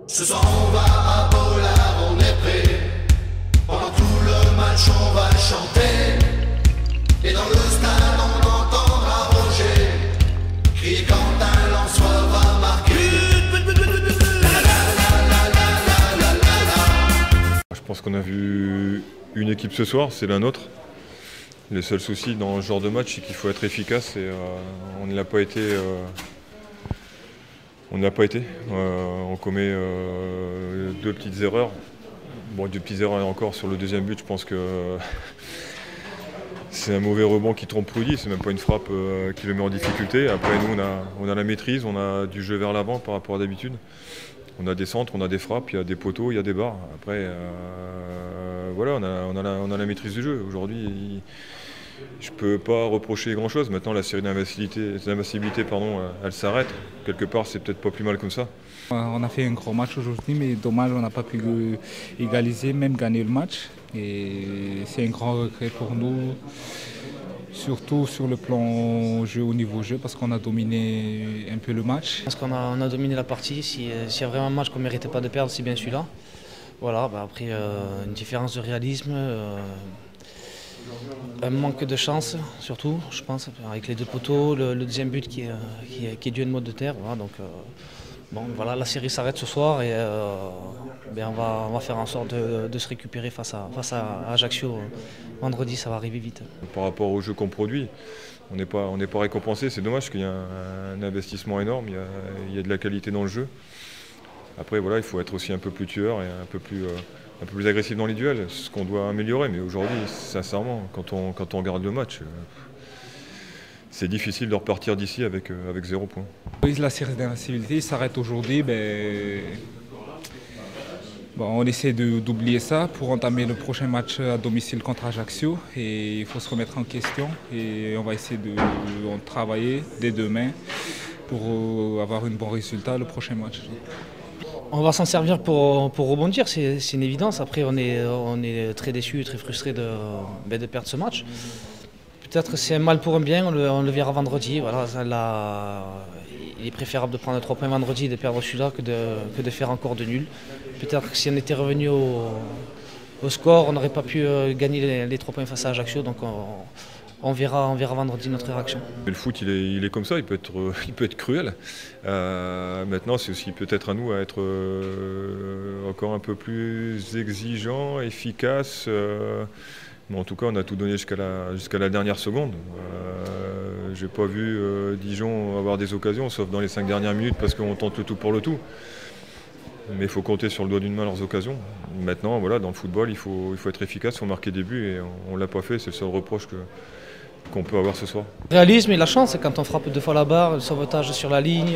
Ce soir on va à Bollard, on est prêt. Pendant tout le match on va chanter. Et dans le stade on entendra Roger crier quand un Lensois va marquer. Je pense qu'on a vu une équipe ce soir, c'est la nôtre. Le seul souci dans ce genre de match, c'est qu'il faut être efficace et on ne l'a pas été. On commet deux petites erreurs. Bon, deux petites erreurs encore sur le deuxième but. Je pense que c'est un mauvais rebond qui trompe Rudy. C'est même pas une frappe qui le met en difficulté. Après, nous, on a la maîtrise, on a du jeu vers l'avant par rapport à d'habitude. On a des centres, on a des frappes, il y a des poteaux, il y a des barres. Après, voilà, on a la maîtrise du jeu. Aujourd'hui, je ne peux pas reprocher grand-chose. Maintenant, la série d'invincibilité, elle s'arrête. Quelque part, c'est peut-être pas plus mal comme ça. On a fait un gros match aujourd'hui, mais dommage, on n'a pas pu égaliser, même gagner le match. Et c'est un grand regret pour nous, surtout sur le plan jeu, au niveau jeu, parce qu'on a dominé un peu le match. Je pense qu'on a dominé la partie. S'il y a vraiment un match qu'on ne méritait pas de perdre, c'est bien celui-là. Voilà, après, une différence de réalisme. Un manque de chance, surtout, je pense, avec les deux poteaux, le deuxième but qui est dû à une mode de terre. Voilà, donc, voilà, la série s'arrête ce soir et on va faire en sorte de se récupérer face à Ajaccio. Vendredi, ça va arriver vite. Par rapport au jeu qu'on produit, on n'est pas récompensé. C'est dommage qu'il y ait un investissement énorme, il y a de la qualité dans le jeu. Après, voilà, il faut être aussi un peu plus tueur et un peu plus agressif dans les duels, ce qu'on doit améliorer. Mais aujourd'hui, sincèrement, quand on regarde le match, c'est difficile de repartir d'ici avec 0 point. La série d'invincibilité s'arrête aujourd'hui. On essaie d'oublier ça pour entamer le prochain match à domicile contre Ajaccio. Et il faut se remettre en question et on va essayer de travailler dès demain pour avoir un bon résultat le prochain match. On va s'en servir pour rebondir, c'est une évidence. Après, on est très déçus, très frustrés de perdre ce match. Peut-être que c'est un mal pour un bien, on le verra vendredi. Voilà, il est préférable de prendre 3 points vendredi et de perdre celui-là que de faire encore de nul. Peut-être que si on était revenu au score, on n'aurait pas pu gagner les 3 points face à Ajaccio. Donc on verra vendredi notre réaction. Le foot, il est comme ça, il peut être cruel. Maintenant, c'est aussi peut-être à nous à être encore un peu plus exigeants, efficaces. Mais en tout cas, on a tout donné jusqu'à la dernière seconde. J'ai pas vu Dijon avoir des occasions, sauf dans les 5 dernières minutes, parce qu'on tente le tout pour le tout. Mais il faut compter sur le doigt d'une main leurs occasions. Maintenant, voilà, dans le football, il faut être efficace, il faut marquer des buts, et on ne l'a pas fait, c'est le seul reproche qu'on peut avoir ce soir. Le réalisme et la chance, c'est quand on frappe 2 fois la barre, le sauvetage sur la ligne.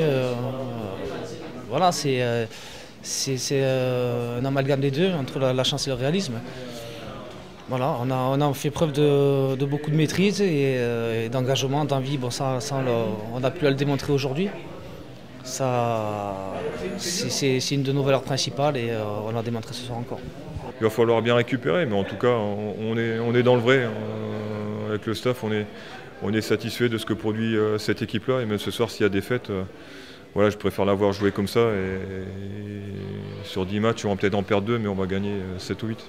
Voilà, c'est un amalgame des deux, entre la chance et le réalisme. Voilà, on a fait preuve de beaucoup de maîtrise et d'engagement, d'envie. Bon, ça on a pu le démontrer aujourd'hui. C'est une de nos valeurs principales et on l'a démontré ce soir encore. Il va falloir bien récupérer, mais en tout cas, on est dans le vrai. Avec le staff, on est satisfait de ce que produit cette équipe-là. Et même ce soir, s'il y a des fêtes, voilà, je préfère l'avoir joué comme ça. Et sur 10 matchs, on va peut-être en perdre 2, mais on va gagner 7 ou 8.